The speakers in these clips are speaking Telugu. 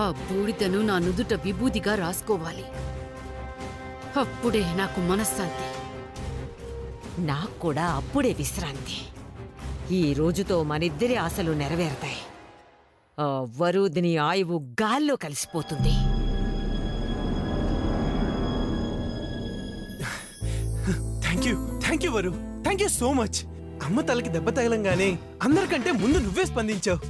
ఆ బూడిదను నా నుదుట విభూతిగా రాసుకోవాలి. అప్పుడే నాకు మనశ్శాంతి. నాకు కూడా అప్పుడే విశ్రాంతి. ఈ రోజుతో మనిద్దరి ఆశలు నెరవేరతాయి. ఆ వరూధిని ఆయువు గాల్లో కలిసిపోతుంది. థ్యాంక్ యూ వరు. Thank you so much. అమ్మ తలకి దెబ్బ తగలంగానే అందరికంటే ముందు నువ్వే స్పందించావు.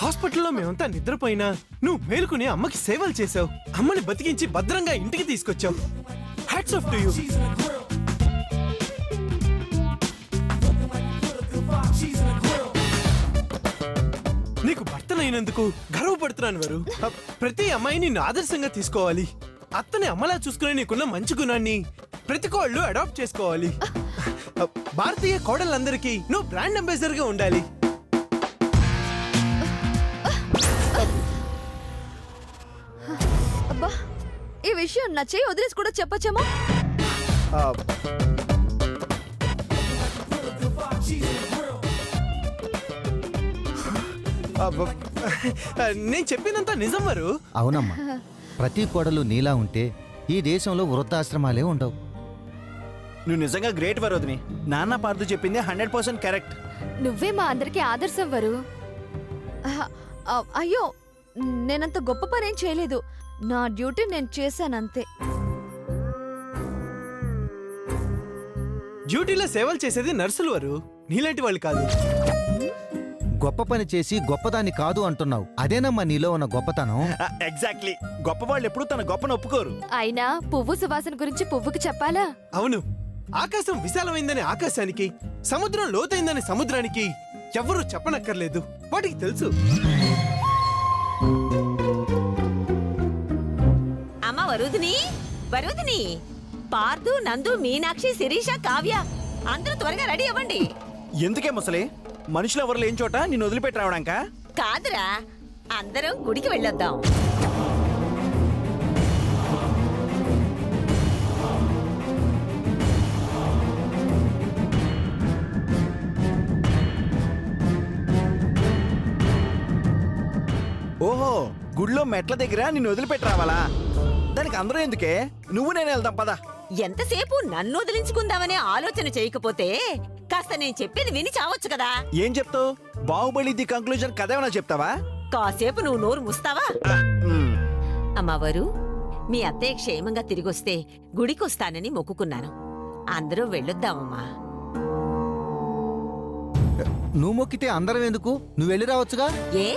హాస్పిటల్లో మేమంతా నిద్రపోయినా నువ్వు మేలుకుని అమ్మకి సేవలు చేసావు. అమ్మని బతికించి భద్రంగా ఇంటికి తీసుకొచ్చావు. Hats off to you. నీకు భర్తనైనందుకు గర్వపడుతున్నాను వరు. ప్రతి అమ్మాయి నిన్ను ఆదర్శంగా తీసుకోవాలి. అత్తని అమ్మలా చూసుకునే నీకున్న మంచి గుణాన్ని ప్రతి కోళ్ళు అడాప్ట్ చేసుకోవాలి. భారతీయ కోడళ్ళందరికీ నువ్వు బ్రాండ్ అంబాసిడర్ గా ఉండాలి. అబ్బా, ఈ విషయం నా చేయి వదిలేసి కూడా చెప్పచ్చేమో. నేను చెప్పినంత నిజం వరు. అవునమ్మా, ప్రతి కోడలు నీలా ఉంటే ఈ దేశంలో వృద్ధాశ్రమాలే ఉండవు. నువ్వు నిజంగా గ్రేట్ వరోధిని. నాన్న పార్దు చెప్పింది 100% కరెక్ట్. నువ్వే మా అందరికి ఆదర్శం వరు. అయ్యో, నేనంత గొప్ప పనేం చేయలేదు. నా డ్యూటీ నేను చేశానంతే. డ్యూటీలో సేవలు చేసేది నర్సులు వరు, నీలాంటి వాళ్ళు కాదు. గొప్ప పని చేసి గొప్పదాన్ని కాదు అంటున్నావు. అదేనమ్మా నీలో ఉన్న గొప్పతనం. ఎగ్జాక్ట్లీ. గొప్ప వాళ్ళు ఎప్పుడు తన గొప్పను ఒప్పుకోరు. అయినా పువ్వు సువాసన గురించి పువ్వుకి చెప్పాలా? అవును, ఆకాశం విశాలమైందని ఆకాశానికి, సముద్రం లోతైందని సముద్రానికి ఎవరూ చెప్పనక్కర్లేదు. వాటికి తెలుసు. అమ్మ వరూధిని, వరూధిని, పార్దు, నందు, మీనాక్షి, శిరీష, కావ్య అందరూ త్వరగా రెడీ అవ్వండి. ఎందుకే ముసలి? మనుషులు ఎవరు లేని చోట నిన్ను వదిలిపెట్టి రావడానికా? కాదురా, అందరం గుడికి వెళ్ళొద్దాం. ఓహో, గుడిలో మెట్ల దగ్గర నిన్ను వదిలిపెట్టి రావాలా? దానికి అందరూ ఎందుకే? నువ్వు నేను వెళ్దాం పదా. ఎంతసేపు నన్ను వదిలించుకుందామనే ఆలోచన చేయకపోతే కాస్త నేను చెప్పేది విని చావచ్చు కదా. ఏం చెప్తావు? బాహుబలి ది కంక్లూజన్ కథ ఏమైనా చెప్తావా? కాసేపు నువ్వు నోరు ముస్తావా? అమ్మవారు, మీ అత్తయ్య క్షేమంగా తిరిగొస్తే గుడికొస్తానని మొక్కుకున్నాను. అందరూ వెళ్ళొద్దామమ్మా. నువ్వు మొక్కితే అందరం ఎందుకు? నువ్వు వెళ్ళి రావచ్చుగా. ఏ,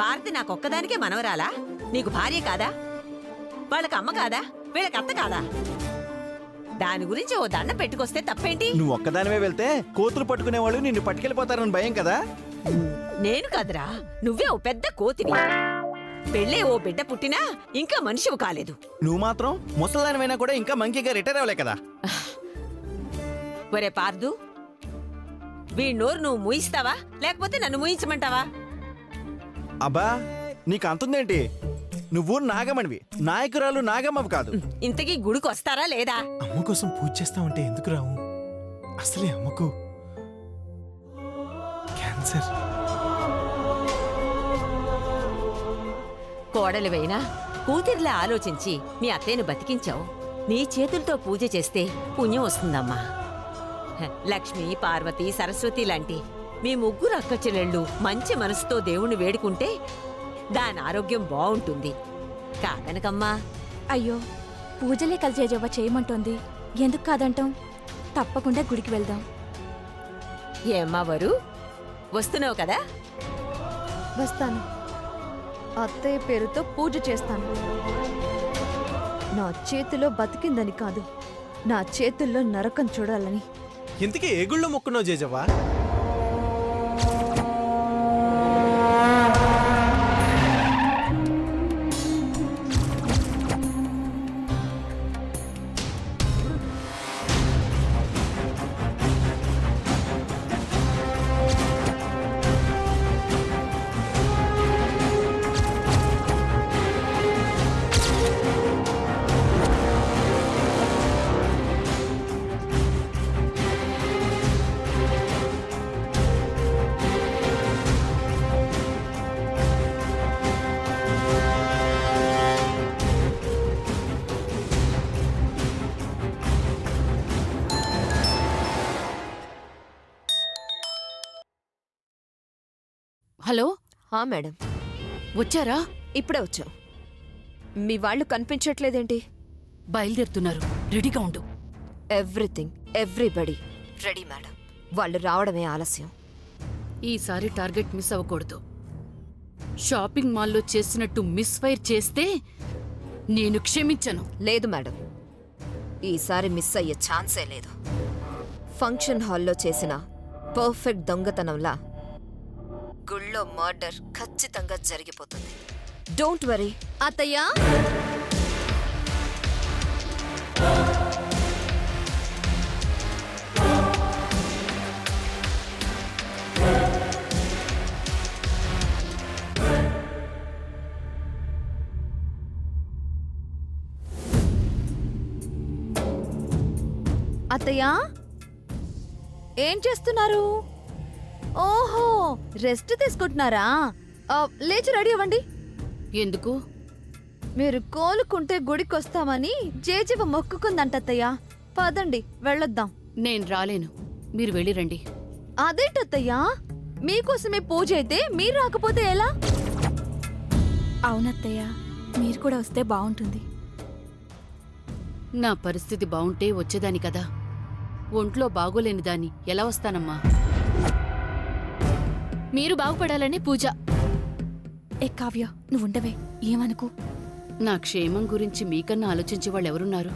భారతి నాకొక్కదానికే మనవరాలా? నీకు భార్య కాదా? వాళ్ళకి అమ్మ కాదా? వీళ్ళకి అత్త కాదా? దాని గురించి ఓ దండ పెట్టుకొస్తే తప్పేంటి? నువ్వు ఒక్కదానివే వెళ్తే కోతులు పట్టుకునే వాళ్ళు నిన్ను పట్టుకెళ్ళిపోతారని భయం కదా. నేను కాదురా, నువ్వే ఓ పెద్ద కోతివి. పెళ్ళే ఓ బిడ్డ పుట్టినా ఇంకా మనిషివి కాలేదు. నువ్వు మాత్రం ముసలానివైనా కూడా ఇంకా మంకీగా రిటైర్ అవ్వలే కదా. ఒరే పార్దు, వీడి నోరు నువ్వు మూయిస్తావా లేకపోతే నన్ను మూయించమంటావా? అబ్బా, నీకు అంతుందేంటి? నువ్వు నాగమణివి, నాయకురాలు నాగమ్మవి కాదు. ఇంతకీ గుడికి వస్తారా లేదా? అమ్మ కోసం పూజ చేస్తామంటే ఎందుకు రావు? అసలే అమ్మకు క్యాన్సర్. కోడలివైనా కూతురిలా ఆలోచించి మీ అత్తయ్యను బతికించావు. నీ చేతులతో పూజ చేస్తే పుణ్యం వస్తుందమ్మా. లక్ష్మి, పార్వతి, సరస్వతి లాంటి మీ ముగ్గురు అక్కచెల్లెళ్ళు మంచి మనసుతో దేవుణ్ణి వేడుకుంటే దాని ఆరోగ్యం బావుంటుంది. కాదనకమ్మా. అయ్యో, పూజలే కలిసేజవ్వ చేయమంటోంది. ఎందుకు కాదంటాం? తప్పకుండా గుడికి వెళ్దాం. ఏమ్మా వరు, వస్తున్నావు కదా? వస్తాను. అత్తయ్య పేరుతో పూజ చేస్తాను. నా చేతిలో బతికిందని కాదు, నా చేతుల్లో నరకం చూడాలని. ఇంతకీ ఏ గుళ్ళో మొక్కున్నావు జేజవ్వా? హలో మేడం వచ్చారా? ఇప్పుడే వచ్చాం. మీ వాళ్ళు కనిపించట్లేదేంటి? బయలుదేరుతున్నారు. రెడీగా ఉండు. Everything everybody ready madam. వాళ్ళు రావడమే ఆలస్యం. ఈసారి టార్గెట్ మిస్ అవ్వకూడదు. షాపింగ్ మాల్లో చేసినట్టు మిస్ ఫైర్ చేస్తే నేను క్షమించను. లేదు మేడం, ఈసారి మిస్ అయ్యే ఛాన్సే లేదు. ఫంక్షన్ హాల్లో చేసిన పర్ఫెక్ట్ దొంగతనంలా గుళ్ళో మర్డర్ ఖచ్చితంగా జరిగిపోతుంది. Don't worry. అత్తయ్యా, అత్తయ్యా, ఏం చేస్తున్నారు? ఓహో, రెస్ట్ తీసుకుంటున్నారా? లేచి రెడీ అవ్వండి. ఎందుకు? మీరు కోలుకుంటే గుడికొస్తామని జేజీవ మొక్కుకుందంట అత్తయ్యా. పదండి వెళ్ళొద్దాం. నేను రాలేను. మీరు వెళ్ళిరండి. అదేంటత్తయ్యా, మీకోసమే పూజ అయితే మీరు రాకపోతే ఎలా? అవునత్తయ్య, మీరు కూడా వస్తే బాగుంటుంది. నా పరిస్థితి బావుంటే వచ్చేదాని కదా. ఒంట్లో బాగోలేని దాన్ని ఎలా వస్తానమ్మా? మీరు బాగుపడాలని పూజ. ఏ కావ్య, నువ్వుండవే, ఏమనుకు. నా క్షేమం గురించి మీకన్నా ఆలోచించే వాళ్ళెవరున్నారు?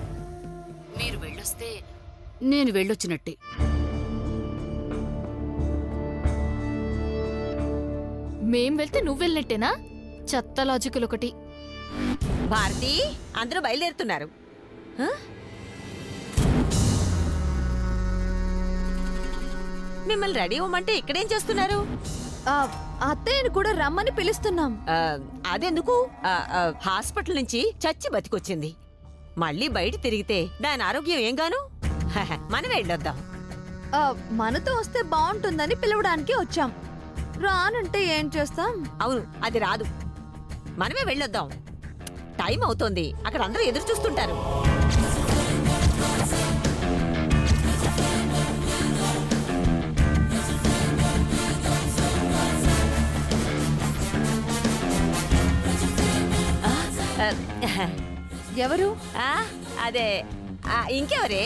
మీరు వెళ్ళొస్తే నేను వెళ్ళొచ్చినట్టే. మేం వెళ్తే నువ్వెళ్ళినట్టేనా? చెత్త లాజికల్ ఒకటి. భారతి, అందరూ బయలుదేరుతున్నారు. హ? మిమ్మల్ని రెడీ అవ్వమంటే ఇక్కడేం చేస్తున్నారు? అత్తయ్యను కూడా రమ్మని పిలుస్తున్నాం. అదెందుకు? హాస్పిటల్ నుంచి చచ్చి బతికొచ్చింది. మళ్ళీ బయట తిరిగితే దాని ఆరోగ్యం ఏం గాను? మనం వెళ్ళొద్దాం. మనతో వస్తే బాగుంటుందని పిలవడానికి వచ్చాం. రానంటే ఏం చేస్తాం? అవును, అది రాదు. మనమే వెళ్ళొద్దాం. టైం అవుతోంది, అక్కడ అందరూ ఎదురు చూస్తుంటారు. ఎవరు? అదే ఇంకెవరే?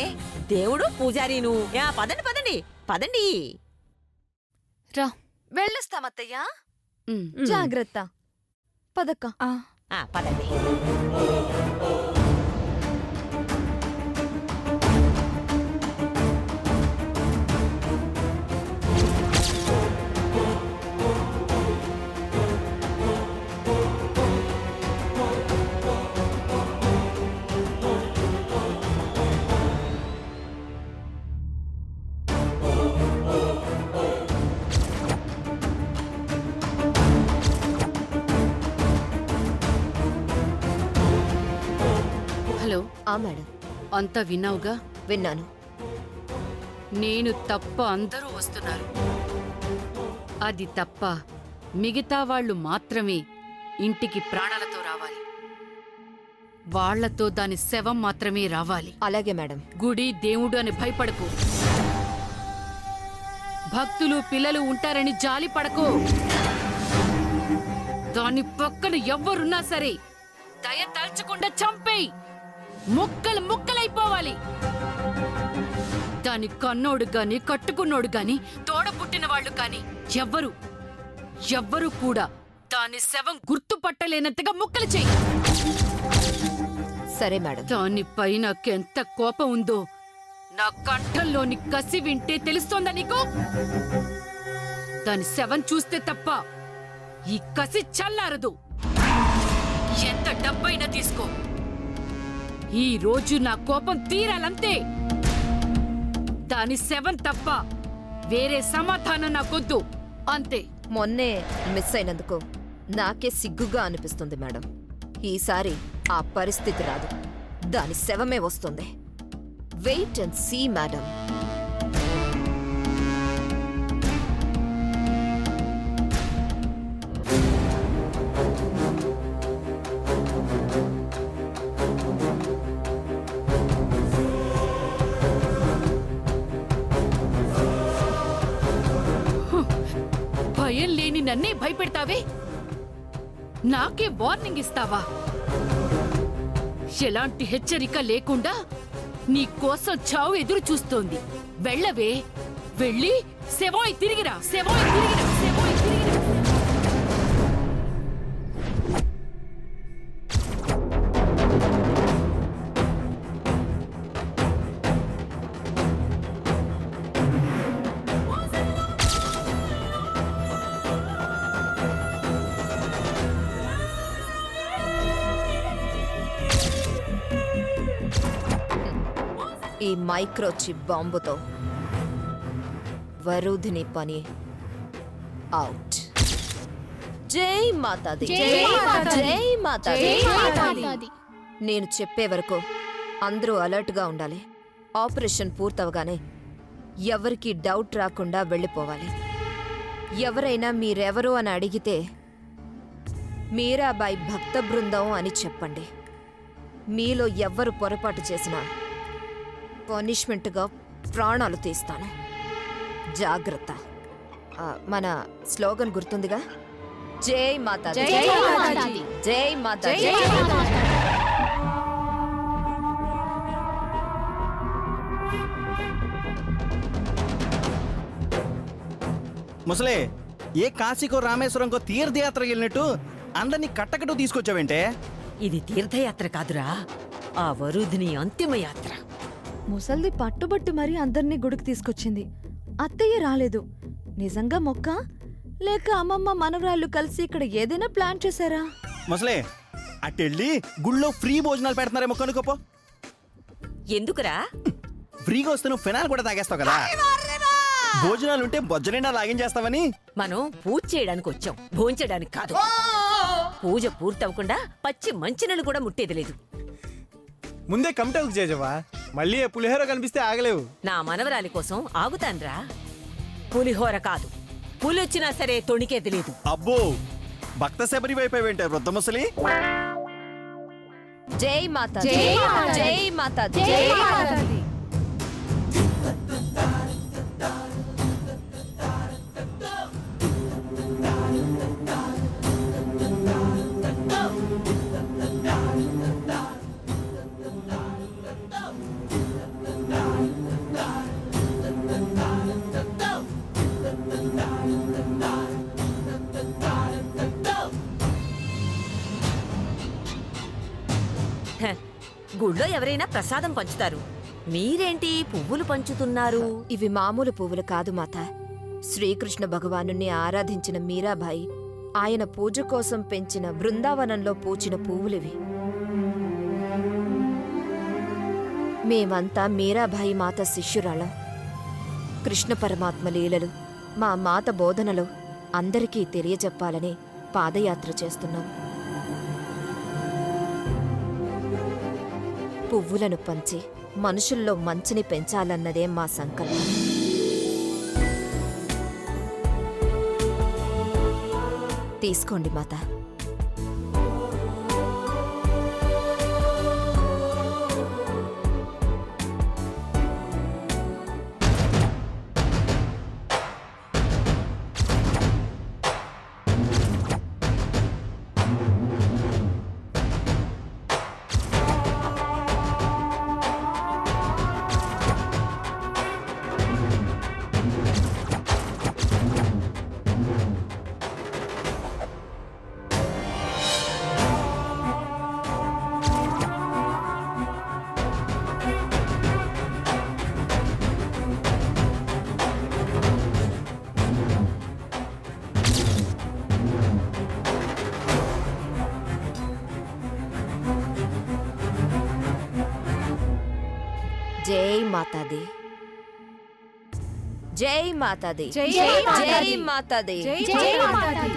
దేవుడు, పూజారీను. పదండి పదండి పదండి. రా. వెళ్ళొస్తాం అత్తయ్యా. ఉమ్. జాగ్రత్త. పదక్క. పదండి. హలో. మేడం. అంతా విన్నావుగా? విన్నాను. నేను తప్ప అందరూ వస్తున్నారు. అది తప్ప మిగతా వాళ్ళు మాత్రమే ఇంటికి ప్రాణాలతో రావాలి. వాళ్లతో దాని శవం మాత్రమే రావాలి. అలాగే మేడం. గుడి, దేవుడు అని భయపడకు. భక్తులు, పిల్లలు ఉంటారని జాలి పడకు. దాని పక్కన ఎవ్వరున్నా సరే దయ తలుచకుండా చంపేయి. ముక్కలు ముక్కలైపోవాలి. దాని కన్నోడు గాని, కట్టుకున్నోడు గాని, తోడ పుట్టిన వాళ్ళు కాని ఎవ్వరు కూడా దాని శవం గుర్తుపట్టలేనంతగా ముక్కలు చెయ్యి. సరే మేడం. దానిపై నాకెంత కోపం ఉందో నా కంఠంలోని కసి వింటే తెలుస్తోందా నీకు? దాని శవం చూస్తే తప్ప ఈ కసి చల్లారదు. ఎంత డబ్బైనా తీసుకో. ఈ రోజు నా కోపం తీరాలంతే. దాని శవం తప్ప వేరే సమాధానం నాకొద్దు. అంతే. మొన్నే మిస్ అయినందుకు నాకే సిగ్గుగా అనిపిస్తుంది మేడం. ఈసారి ఆ పరిస్థితి రాదు. దాని శవమే వస్తుంది. Wait and see madam. భయం లేని నన్నే భయపెడతావే? నాకే వార్నింగ్ ఇస్తావా? ఎలాంటి హెచ్చరిక లేకుండా నీ కోసం చావు ఎదురు చూస్తోంది. వెళ్ళవే, వెళ్ళి శవాయి తిరిగిరా, శవాయి తిరిగిరా, శవాయి తిరిగిరా. ఈ మైక్రోచిప్ బాంబుతో వరుధిని పని అవుట్. జై మాతాది, జై మాతాది. నేను చెప్పే వరకు అందరూ అలర్ట్గా ఉండాలి. ఆపరేషన్ పూర్తవగానే ఎవరికి డౌట్ రాకుండా వెళ్ళిపోవాలి. ఎవరైనా మీరెవరు అని అడిగితే మీరాబాయి భక్త బృందం అని చెప్పండి. మీలో ఎవ్వరు పొరపాటు చేసినా పనిష్మెంట్గా ప్రాణాలు తీస్తాను. జాగ్రత్త. మన స్లోగన్ గుర్తుందిగా? జై మాతా, జై మాతా. ముసలే, ఏ కాశీకో రామేశ్వరంకో తీర్థయాత్ర వెళ్ళినట్టు అందరినీ కట్టకట్టు తీసుకొచ్చావేంటే? ఇది తీర్థయాత్ర కాదురా, ఆ వరుధిని అంతిమయాత్ర. ముసల్ది పట్టుబట్టు మరీ అందరినీ గుడికి తీసుకొచ్చింది. అత్తయ్య రాలేదు. నిజంగా మొక్క లేక అమ్మమ్మ మనవరాళ్ళు కలిసి ఇక్కడ ఏదైనా ప్లాన్ చేశారా? ముసలే, అటెళ్ళి గుళ్ళో ఫ్రీ భోజనాలు పెడుతున్నారేమో కనుకోపో. ఎందుకురా? ఫ్రీగా వస్తే నువ్వు ఫినాల్ కూడా తాగేస్తావు కదా. భోజనాలుంటే బొజ్జనైనా లాగించేస్తావని. మనం పూజ చేయడానికి వచ్చాం, భోంచడానికి కాదు. పూజ పూర్తవకుండా పచ్చి మంచినీళ్ళు కూడా ముట్టేది లేదు. ముందే కమిటౌకు చేజవా, మళ్ళీ పులిహోర కనిపిస్తే ఆగలేవు. నా మనవరాలి కోసం ఆగుతాన్రా. పులిహోర కాదు, పులొచ్చినా సరే తొణికే తెలియదు. అబ్బో, భక్త శబరి వైపోయి వృద్ధ ముసలి. జై మాతా, జై మాతా, జై మాతాది. హ, గుళ్ళో ఎవరైనా ప్రసాదం పంచుతారు, మీరేంటి పువ్వులు పంచుతున్నారు? ఇవి మామూలు పువ్వులు కాదు మాత. శ్రీకృష్ణ భగవానుణ్ణి ఆరాధించిన మీరాబాయి ఆయన పూజ కోసం పెంచిన బృందావనంలో పూచిన పువ్వులివి. మేమంతా మీరాబాయి మాత శిష్యురాళ్ళం. కృష్ణ పరమాత్మ లీలలు, మా మాత బోధనలు అందరికీ తెలియజెప్పాలని పాదయాత్ర చేస్తున్నాం. పువ్వులను పంచి మనుషుల్లో మంచిని పెంచాలన్నదే మా సంకల్పం. తీసుకోండి మాత. జై మాతాది, జై మాతాది, జై మాతాది, జై మాతాది,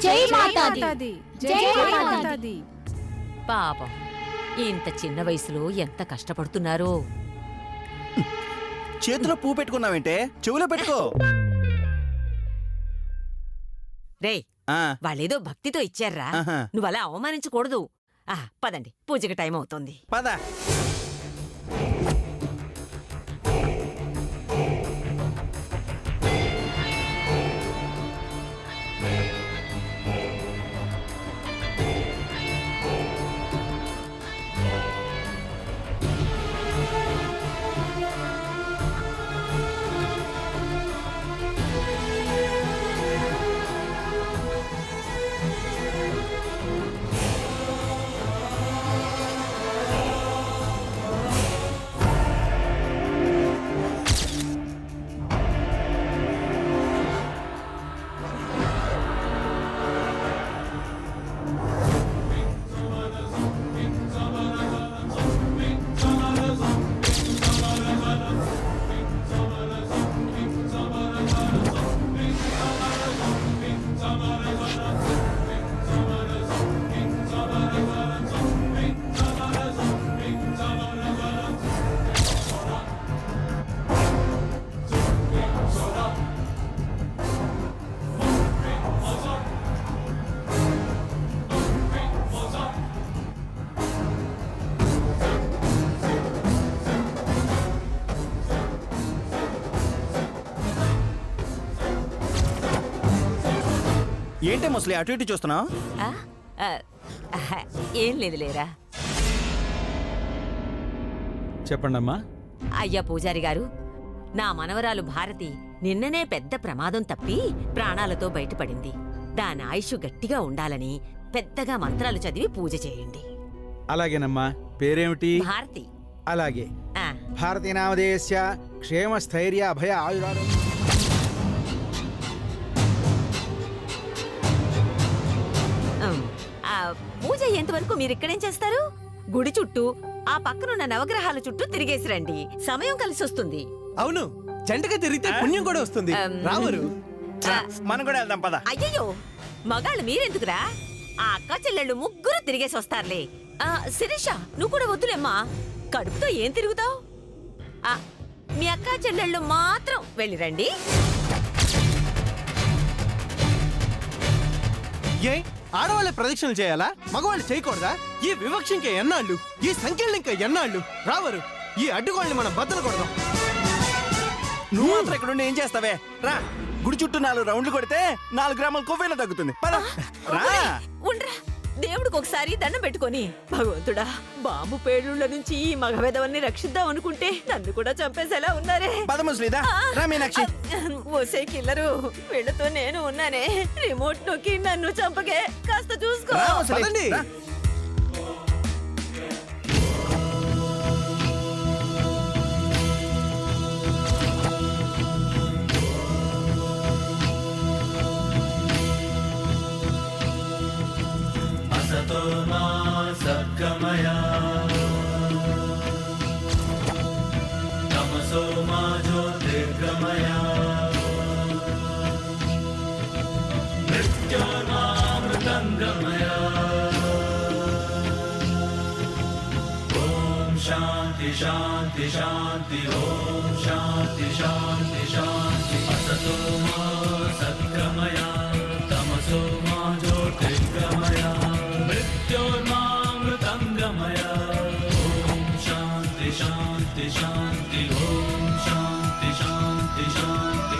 జై మాతాది, జై మాతాది. పాపం, ఇంత చిన్న వయసులో ఎంత కష్టపడుతున్నారో. చేతిలో పువ్వు పెట్టుకున్నావేంటే? చెవులో పెట్టుకో. రేయ్, ఆ, వాళ్ళేదో భక్తితో ఇచ్చారా, ఆహా. నువ్వలా అవమానించకూడదు. పదండి, పూజకి టైం అవుతుంది. పద. ఏంటే ముసలి అటు ఇటు చూస్తున్నావు? ఆ? ఆ, ఆహా, ఏం లేదు లేరా. చెప్పండమ్మా. అయ్యా పూజారి గారు, నా మనవరాలు భారతి నిన్ననే పెద్ద ప్రమాదం తప్పి ప్రాణాలతో బయటపడింది. దాని ఆయుష్ గట్టిగా ఉండాలని పెద్దగా మంత్రాలు చదివి పూజ చేయండి. అలాగేనమ్మా. పేరేమిటి? భారతి. అలాగే. ఆ, భారతీ నామధేయస్య క్షేమ స్థైర్య అభయ ఆయురాలు. ఆ, పూజ అయ్యేంతవరకు మీరు ఇక్కడేం చేస్తారు? గుడి చుట్టూ ఆ పక్కనున్న నవగ్రహాల చుట్టూ తిరిగేసి రండి. సమయం కలిసి వస్తుంది. అవును, జంటగా తిరిగితే పుణ్యం కూడా వస్తుంది. రావరు. మనం కూడా వెళ్దాం పద. అయ్యయ్యో, మగాళ్ళు మీరెందుకురా? ఆ అక్క చెల్లెళ్ళు ముగ్గురు తిరిగేసి వస్తారులే. శిరీష, నువ్వు కూడా వద్దులేమ్మా. కడుపుతో ఏం తిరుగుతావు? మీ అక్క చెల్లెళ్ళు మాత్రం వెళ్ళిరండి. ఏ ఆడవాళ్ళే ప్రదక్షిణలు చేయాలా? మగవాళ్ళు చేయకూడదా? ఈ వివక్ష ఇంకా ఎన్నాళ్ళు? ఈ సంఖ్యలు ఇంకా ఎన్నాళ్ళు? రావరు, ఈ అడ్డుగోళ్ళని మనం బద్దలు కొడదాం. నువ్వు మాత్రం ఇక్కడ ఉండి ఏం చేస్తావే? రా, గుడి చుట్టూ 4 రౌండ్లు కొడితే 4 గ్రాముల కొవ్వైనా తగ్గుతుంది. పద రా. ఉండ్రా, దేవుడికి ఒకసారి దండం పెట్టుకొని, భగవంతుడా, బాంబు పేలుళ్ళ నుంచి ఈ మగవేదవన్ని రక్షిద్దాం అనుకుంటే నన్ను కూడా చంపేసేలా ఉన్నారే. పద ముసలిదా. రా మీనాక్షి. ఓసే కిల్లరు, వీళ్ళతో నేను ఉన్నానే. రిమోట్ నొక్కి నన్ను చంపకే, కాస్త చూసుకో. రా ముసలి. పదండి. రా. शांति शांति शांति ओम शांति शांति शांति असतो मा सद्गमय तमसो मा ज्योतिर्गमय मृत्योर्मामृतंगमय ओम शांति शांति शांति ओम शांति शांति शांति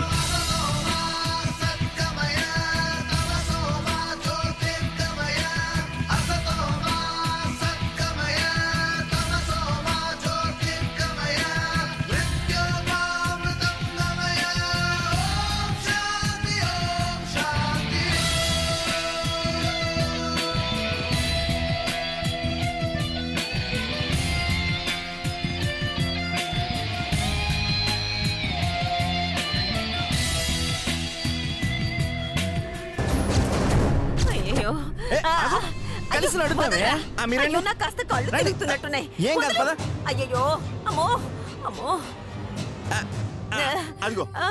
అయ్యో, ఏ, ఆగు. కలిసి నడుద్దామే. మీరేంటి? నాకు కాస్త కళ్ళు రండి. తిరుగుతున్నట్టున్నాయి. ఏం కాదు, పద. అయ్యో, అమ్మో అమ్మో. అదిగో ఆ,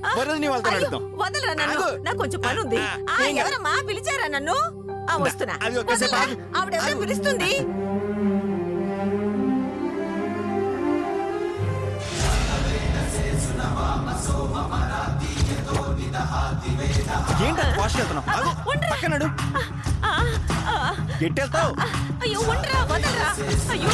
ఆ, వరదని వాళ్ళతో అయ్యో, నడుద్దాం. వదలరా నన్ను. ఆగు. నాకు కొంచెం పని ఉంది. ఏం కాదు. ఎవరమ్మా పిలిచారా నన్ను? వస్తున్నా. అదిగో, కాసేపు వదలరా. ఆగు. ఆవిడెవరో ఆగు. పిలుస్తుంది. ఏంటి వాష్ వెళ్తున్నావు? ఆగు. ఉండరా. పక్కన నడు. ఆ, ఆ, ఎట్టెళ్తావు? అయ్యో, ఉండరా, వదలరా. అయ్యో.